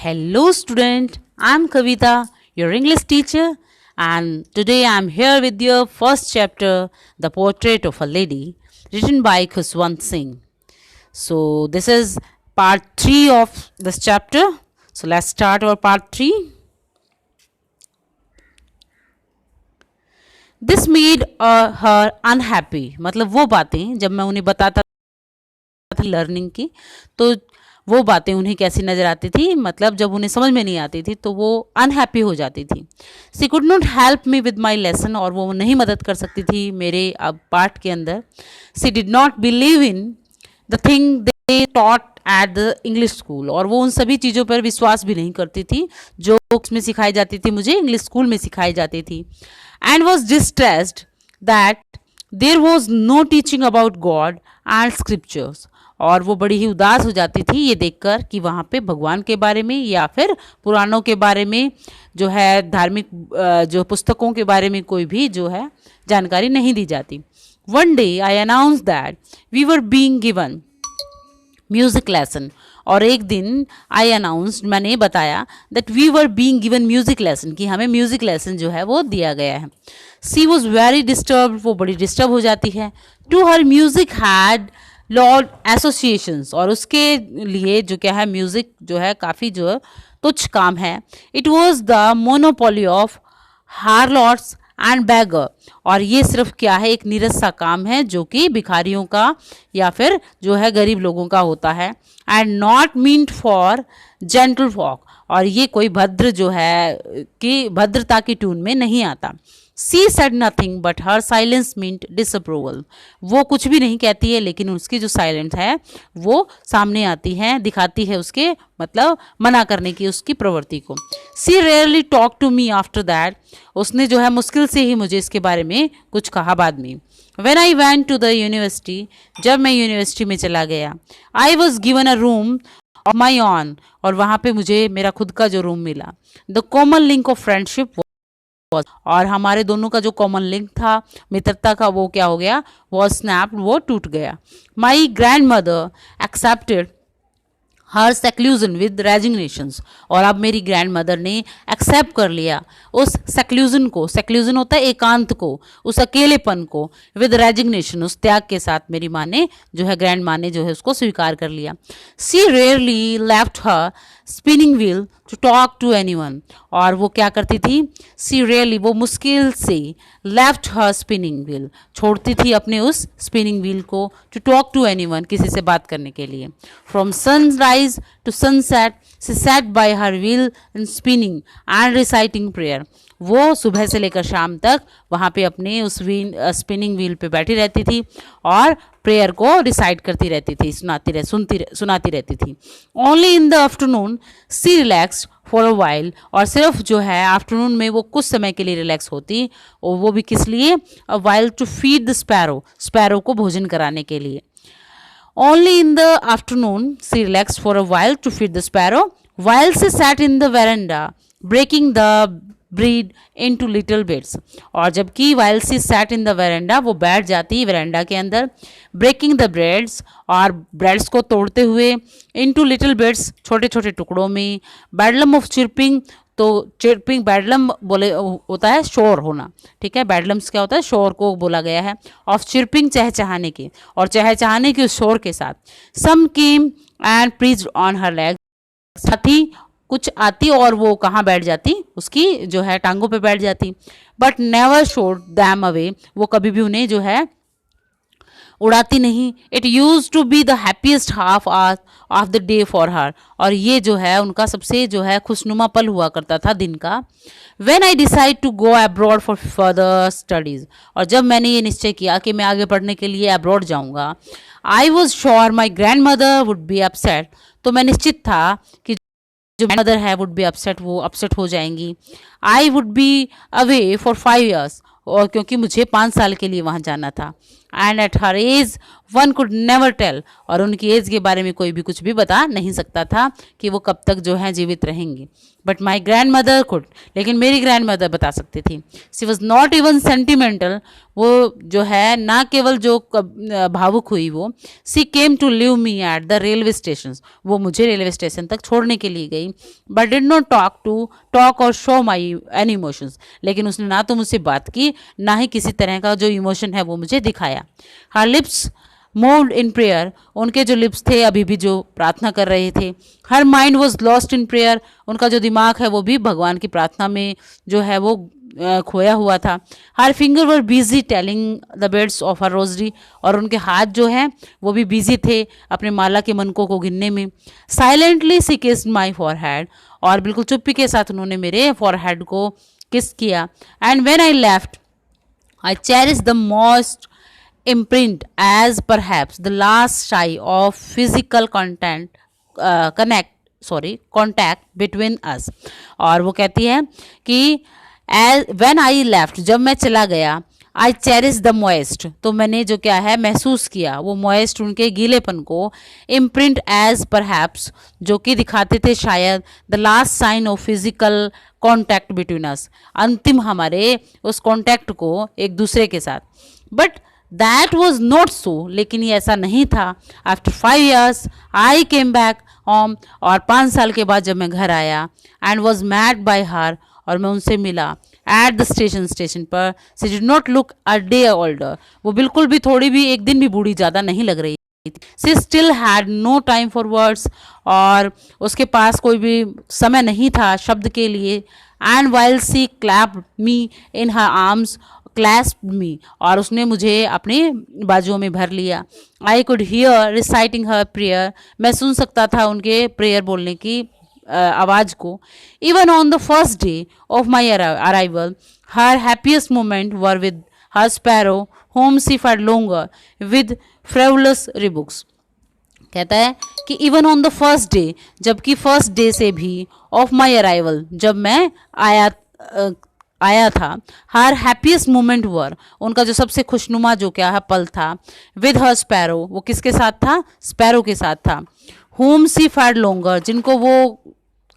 Hello, student. I'm Kavita, your English teacher, and today I'm here with your first chapter, The Portrait of a Lady, written by Khuswant Singh. So, this is part 3 of this chapter. So, let's start our part 3. This made her unhappy. मतलब वो बातें जब मैं उन्हें बताता था learning की, तो वो बातें उन्हें कैसी नज़र आती थी, मतलब जब उन्हें समझ में नहीं आती थी तो वो अनहैप्पी हो जाती थी. She could not help me with my lesson, और वो नहीं मदद कर सकती थी मेरे अब पाठ के अंदर. She did not believe in the thing they taught at the English school, और वो उन सभी चीज़ों पर विश्वास भी नहीं करती थी जो बुक्स में सिखाई जाती थी, मुझे इंग्लिश स्कूल में सिखाई जाती थी. And was distressed that there was no teaching about God and scriptures, और वो बड़ी ही उदास हो जाती थी ये देखकर कि वहाँ पे भगवान के बारे में या फिर पुराणों के बारे में जो है धार्मिक जो पुस्तकों के बारे में कोई भी जो है जानकारी नहीं दी जाती. One day I announce that we were being given music lesson, और एक दिन आई अनाउंस्ड, मैंने बताया that we were being given music lesson, कि हमें म्यूजिक लेसन जो है वो दिया गया है. सी वॉज वेरी डिस्टर्ब, वो बड़ी डिस्टर्ब हो जाती है. To her music had lord associations, और उसके लिए जो क्या है म्यूज़िक जो है काफ़ी जो तुच्छ काम है. It was the monopoly of harlots and beggar, और ये सिर्फ क्या है एक नीरस सा काम है जो कि भिखारियों का या फिर जो है गरीब लोगों का होता है. And not meant for gentle folk, और ये कोई भद्र जो है कि भद्रता की ट्यून में नहीं आता. She said nothing but her silence meant disapproval, वो कुछ भी नहीं कहती है लेकिन उसकी जो साइलेंस है वो सामने आती है, दिखाती है उसके मतलब मना करने की उसकी प्रवृत्ति को. She rarely talk to me after that, उसने जो है मुश्किल से ही मुझे इसके बारे में कुछ कहा बाद में. When I went to the university, जब मैं यूनिवर्सिटी में चला गया, I was given a room of my own, और वहाँ पे मुझे मेरा खुद का जो रूम मिला. The common link of friendship, और हमारे दोनों का जो कॉमन लिंक था मित्रता का वो क्या हो गया, वो स्नैप्ड, वो टूट गया. My grand mother accepted her seclusion with resignations, और अब मेरी ग्रैंड मदर ने एक्सेप्ट कर लिया उस सेक्लूजन को, सेक्लूजन होता है एकांत को, उस अकेलेपन को, विद रेजिग्नेशन उस त्याग के साथ मेरी माँ ने जो है ग्रैंड माँ ने जो है उसको स्वीकार कर लिया. She rarely left her spinning wheel to talk to anyone, और वो क्या करती थी, सी रेयरली वो मुश्किल से लेफ्ट हर स्पिनिंग व्हील छोड़ती थी अपने उस स्पिनिंग व्हील को, टू टॉक टू एनीवन किसी से बात करने के लिए. From sunrise to sunset she sat by her wheel in spinning and reciting prayer, वो सुबह से लेकर शाम तक वहाँ पे अपने उस स्पिनिंग व्हील पे बैठी रहती थी और प्रेयर को रिसाइट करती रहती थी, सुनाती रहती थी. Only in the afternoon she relax for a while, और सिर्फ जो है आफ्टरनून में वो कुछ समय के लिए रिलैक्स होती, और वो भी किस लिए, a while to feed the sparrow, sparrow को भोजन कराने के लिए. Only in the afternoon she relaxed for a while to feed the sparrow, while she sat in the veranda breaking the bread into little bits, और जबकि while she sat in the veranda वो बैठ जाती veranda के अंदर, breaking the breads और breads को तोड़ते हुए, into little bits छोटे छोटे टुकड़ों में, bedlam of chirping, तो चिरपिंग बैडलम बोले होता है शोर होना, ठीक है, बैडलम्स क्या होता है शोर को बोला गया है, ऑफ चिरपिंग चहचहाने के, और चहचहाने के उस शोर के साथ. Some came and perched on her leg, साथी कुछ आती और वो कहाँ बैठ जाती, उसकी जो है टांगों पे बैठ जाती. But never shooed them away, वो कभी भी उन्हें जो है उड़ाती नहीं. It use to be the happiest half of the day for her, और ये जो है उनका सबसे जो है खुशनुमा पल हुआ करता था दिन का. When I decide to go abroad for further studies, और जब मैंने ये निश्चय किया कि मैं आगे पढ़ने के लिए अब्रॉड जाऊँगा, I was sure my grand mother would be upset, तो मैं निश्चित था कि जो मदर है वुड बी अपसेट, वो अपसेट हो जाएंगी. I would be away for 5 years, और क्योंकि मुझे 5 साल के लिए वहाँ जाना था. And at her age one could never tell, और उनकी एज के बारे में कोई भी कुछ भी बता नहीं सकता था कि वो कब तक जो है जीवित रहेंगी। But my grandmother could, लेकिन मेरी ग्रैंड मदर बता सकती थी। She was not even sentimental, वो जो है ना केवल जो भावुक हुई वो, she came to leave me at the railway station, वो मुझे रेलवे स्टेशन तक छोड़ने के लिए गई। But did not talk or show my any emotions, लेकिन उसने ना तो मुझसे बात की ना ही किसी तरह का जो इमोशन है वो मुझे दिखाया। हर लिप्स मूव्ड इन प्रेयर, उनके जो लिप्स थे अभी भी जो प्रार्थना कर रहे थे। Her mind was lost in prayer, उनका जो दिमाग है वो भी भगवान की प्रार्थना में जो है वो खोया हुआ था। Her finger were busy telling the beads of her rosary, और उनके हाथ जो हैं वो भी बिजी थे अपने माला के मनकों को गिनने में। साइलेंटली सी किस्ड माई फॉरहेड, और बिल्कुल चुप्पी के साथ उन्होंने मेरे फॉरहेड को किस किया। And when I left I cherish the most imprint as perhaps the last sigh of physical contact between us। और वो कहती है कि when I left, जब मैं चला गया, I cherish the moist, तो मैंने जो क्या है महसूस किया वो moist उनके गीलेपन को, imprint as perhaps, जो कि दिखाते थे शायद the last sign of physical contact between us, अंतिम हमारे उस contact को एक दूसरे के साथ। But that was not so, लेकिन ये ऐसा नहीं था। After 5 years I came back home, और 5 साल के बाद जब मैं घर आया, and was met by her, और मैं उनसे मिला एट द स्टेशन पर। She did not look a day older, वो बिल्कुल भी थोड़ी भी एक दिन भी बूढ़ी ज़्यादा नहीं लग रही। She still had no time for words, और उसके पास कोई भी समय नहीं था शब्द के लिए। And while she clapped me in her arms, clasped me, और उसने मुझे अपने बाजुओं में भर लिया। I could hear reciting her prayer, मैं सुन सकता था उनके प्रेयर बोलने की आवाज़ को। Even on the first day of my arrival her happiest moment were with her sparrow whom she fed longer with frivolous rebukes. कहता है कि even on the first day, जबकि फर्स्ट डे से भी ऑफ माई अराइवल, जब मैं आया था, हर हैप्पीएस्ट मोमेंट वर, उनका जो सबसे खुशनुमा जो क्या है पल था, विद हर स्पैरो, वो किसके साथ था, स्पैरो के साथ था। होम सी फैड लोंगर, जिनको वो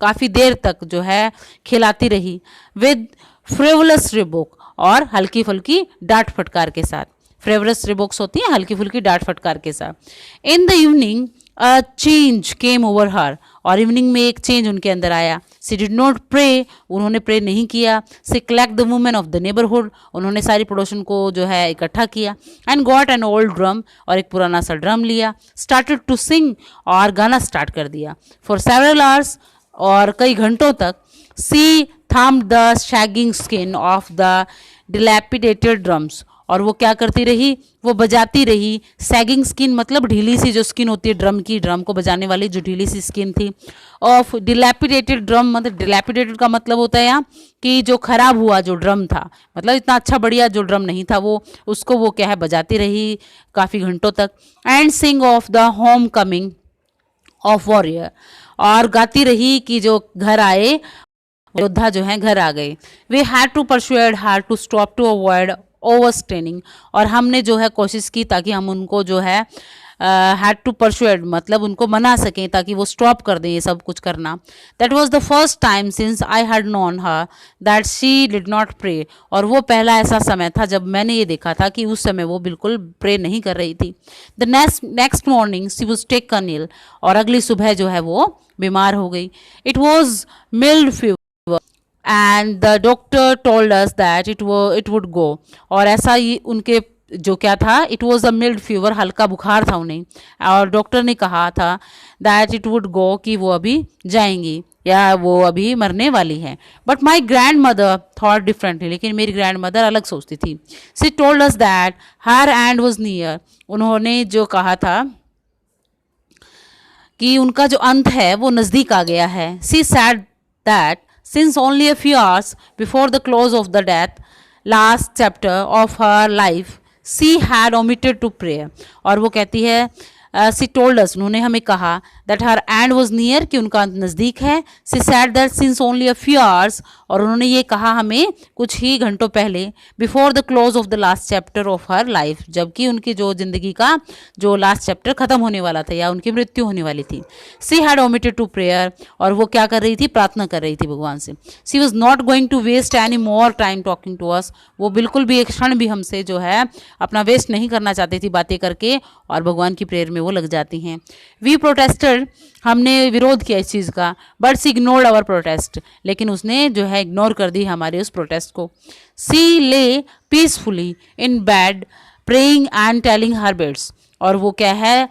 काफ़ी देर तक जो है खिलाती रही। विद फ्रेवलस रिबुक, और हल्की फुल्की डांट फटकार के साथ। फ्रेवलस रिबुक्स होती हैं हल्की फुल्की डांट फटकार के साथ। In the evening a change came over her, और इवनिंग में एक चेंज उनके अंदर आया। सी डिड नॉट प्रे, उन्होंने प्रे नहीं किया। She collect the women of the neighbourhood, उन्होंने सारी पड़ोसन को जो है इकट्ठा किया। And got an old drum, और एक पुराना सा ड्रम लिया। स्टार्टेड टू सिंग, और गाना स्टार्ट कर दिया। फॉर सेवरल आवर्स, और कई घंटों तक। She thumped the sagging skin of the dilapidated drums, और वो क्या करती रही, वो बजाती रही। सैगिंग स्किन मतलब ढीली सी जो स्किन होती है ड्रम की, ड्रम को बजाने वाली जो ढीली सी स्किन थी। ऑफ डिलैपिडेटेड ड्रम, मतलब डिलैपिडेटेड का मतलब होता है यहाँ कि जो खराब हुआ जो ड्रम था, मतलब इतना अच्छा बढ़िया जो ड्रम नहीं था वो, उसको वो क्या है बजाती रही काफ़ी घंटों तक। And Singh of the home coming of warrior, और गाती रही कि जो घर आए योद्धा जो हैं घर आ गए। We had to persuade her to stop to avoid overstraining, और हमने जो है कोशिश की ताकि हम उनको जो है हैड टू परसुएड मतलब उनको मना सकें ताकि वो स्टॉप कर दें ये सब कुछ करना। That was the first time since I had known her that she did not pray, और वो पहला ऐसा समय था जब मैंने ये देखा था कि उस समय वो बिल्कुल प्रे नहीं कर रही थी। The next morning she was taken ill, और अगली सुबह जो है वो बीमार हो गई। It was mild fever and the doctor told us that it would go, और ऐसा ही उनके जो क्या था, it was a mild fever, हल्का बुखार था उन्हें, और डॉक्टर ने कहा था दैट इट वुड गो कि वो अभी जाएंगी या वो अभी मरने वाली है। But my grand mother thought differently, लेकिन मेरी ग्रैंड मदर अलग सोचती थी। She told us that her end was near, उन्होंने जो कहा था कि उनका जो अंत है वो नज़दीक आ गया है। She said that since only a few hours before the close of the last chapter of her life, she had omitted to pray, और वो कहती है सी टोल्ड अस, उन्होंने हमें कहा that her end was near, कि उनका अंत नज़दीक है. She said that since only a few hours, और उन्होंने ये कहा हमें कुछ ही घंटों पहले, before the close of the last chapter of her life, जबकि उनकी जो जिंदगी का जो लास्ट चैप्टर खत्म होने वाला था या उनकी मृत्यु होने वाली थी. She had omitted to prayer, और वो क्या कर रही थी, प्रार्थना कर रही थी भगवान से. She was not going to waste any more time talking to us, वो बिल्कुल भी एक क्षण भी हमसे जो है अपना वेस्ट नहीं करना चाहती थी बातें करके, और भगवान की प्रेयर में वो लग जाती हैं. वी प्रोटेस्टेड, हमने विरोध किया इस चीज़ का, but she ignored our protest, लेकिन उसने जो है इग्नोर कर दी हमारे उस प्रोटेस्ट को. सी ले peacefully in bed praying and telling her beds, और वो क्या है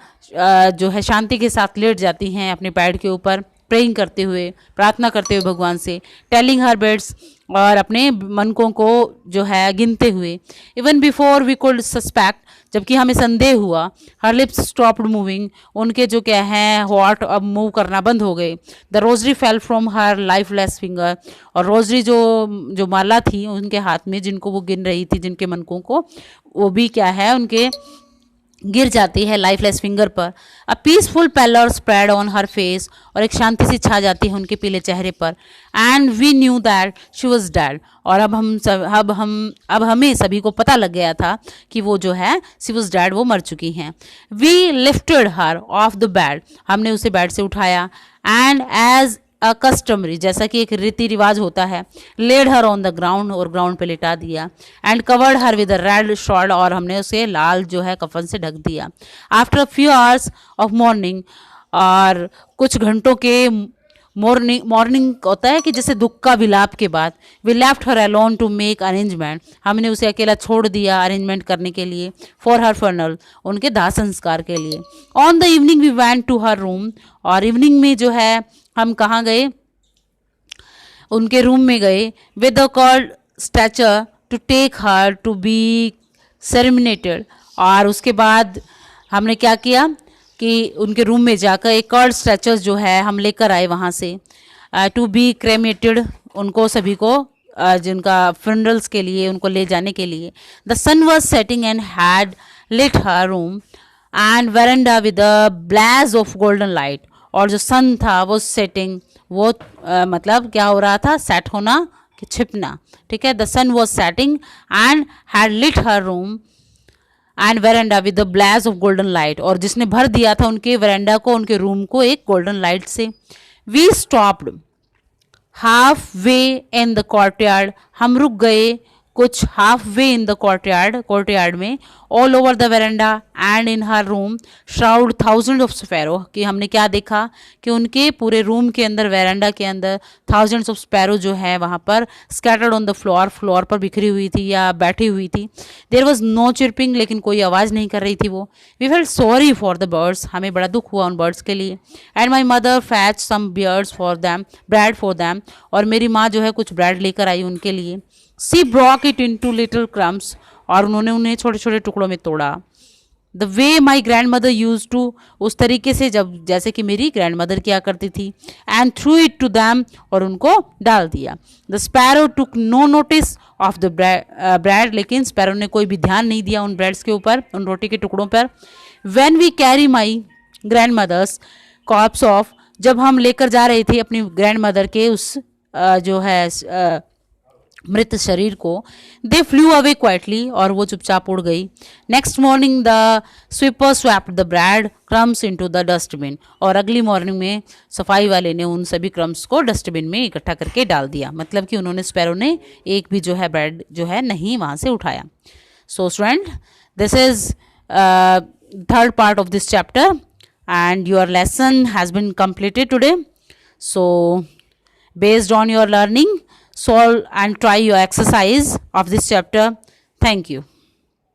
जो है शांति के साथ लेट जाती हैं अपने बेड के ऊपर, प्रेइंग करते हुए, प्रार्थना करते हुए भगवान से, टेलिंग हर बेड्स, और अपने मनकों को जो है गिनते हुए. Even before we could suspect, जबकि हमें संदेह हुआ. हर लिप्स स्टॉप्ड मूविंग, उनके जो क्या हैं हॉट अब मूव करना बंद हो गए. The rosary fell from her lifeless finger, और रोजरी जो जो माला थी उनके हाथ में, जिनको वो गिन रही थी, जिनके मनकों को, वो भी क्या है उनके गिर जाती है लाइफलेस फिंगर पर. A peaceful pallor spread on her face, और एक शांति सी छा जाती है उनके पीले चेहरे पर. And we knew that she was dead, और अब हमें सभी को पता लग गया था कि वो जो है शी वॉज डेड, वो मर चुकी हैं. We lifted her off the bed, हमने उसे बेड से उठाया. एंड एज कस्टमरी, जैसा कि एक रीति रिवाज होता है, laid her on the ground, और ग्राउंड पे लिटा दिया. And covered her with red shawl, और हमने उसे लाल जो है कफन से ढक दिया. After a few hours of morning, और कुछ घंटों के मॉर्निंग होता है कि जैसे दुख का विलाप के बाद, we left her alone to make arrangement, हमने उसे अकेला छोड़ दिया अरेंजमेंट करने के लिए. फॉर हर फर्नल, उनके दाह संस्कार के लिए. On the evening we went to her room, और इवनिंग में जो है हम कहाँ गए, उनके रूम में गए. With the cold stretcher to take her to be cremated, और उसके बाद हमने क्या किया कि उनके रूम में जाकर एक कर्ड स्ट्रेचर्स जो है हम लेकर आए वहाँ से, टू बी क्रेमेटेड, उनको सभी को जिनका फ्यूनरल्स के लिए उनको ले जाने के लिए. The sun was setting and had lit her room and verandah with a blaze of golden light, और जो सन था वो सेटिंग, वो मतलब क्या हो रहा था, सेट होना कि छिपना, ठीक है. The sun was setting and had lit her room and verandah with the blaze of golden light, और जिसने भर दिया था उनके वेरेंडा को, उनके रूम को एक गोल्डन लाइट से. We stopped halfway in the courtyard, हम रुक गए कुछ halfway in the courtyard में. All over the verandah and in her room shroud thousand of sparrow, कि हमने क्या देखा कि उनके पूरे रूम के अंदर, वेरेंडा के अंदर थाउजेंड्स ऑफ स्पैरो जो है वहाँ पर स्कैटर्ड ऑन द फ्लोर पर बिखरी हुई थी या बैठी हुई थी. देयर वॉज नो चिरपिंग, लेकिन कोई आवाज़ नहीं कर रही थी वो. We felt sorry for the birds, हमें बड़ा दुख हुआ उन बर्ड्स के लिए. And my mother fetch some bread for them, और मेरी माँ जो है कुछ ब्रेड लेकर आई उनके लिए. She broke it into little crumbs, और उन्होंने उन्हें छोटे छोटे टुकड़ों में तोड़ा. The way my grandmother used to, उस तरीके से जैसे कि मेरी ग्रैंड मदर किया करती थी. And threw it to them, और उनको डाल दिया. The sparrow took no notice of the bread, लेकिन स्पैरो ने कोई भी ध्यान नहीं दिया उन ब्रेड्स के ऊपर, उन रोटी के टुकड़ों पर. When we carry my grandmother's corpse off, जब हम लेकर जा रहे थे अपनी ग्रैंड मदर के उस जो है मृत शरीर को, दे फ्लू अवे क्वाइटली, और वो चुपचाप उड़ गई. Next morning the sweeper swapped the bread crumbs into the dustbin, और अगली मॉर्निंग में सफाई वाले ने उन सभी क्रम्स को डस्टबिन में इकट्ठा करके डाल दिया. मतलब कि उन्होंने, स्पैरो ने एक भी जो है ब्रेड जो है नहीं वहाँ से उठाया. So student, this is third part of this chapter and your lesson has been completed today. So based on your learning, solve and try your exercise of this chapter. Thank you.